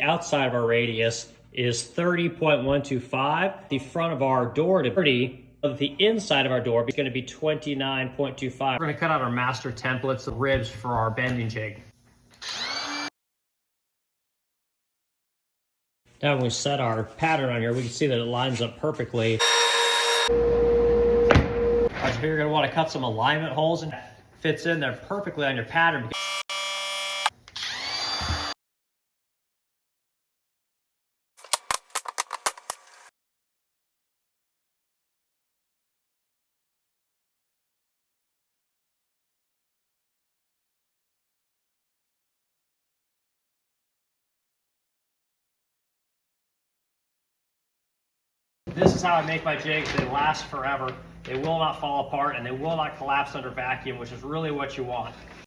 The outside of our radius is 30.125. The front of our door to 30. The inside of our door is going to be 29.25. We're going to cut out our master templates of ribs for our bending jig. Now when we set our pattern on here, we can see that it lines up perfectly. Alright, so you're going to want to cut some alignment holes and fits in there perfectly on your pattern. This is how I make my jigs. They last forever. They will not fall apart and they will not collapse under vacuum, which is really what you want.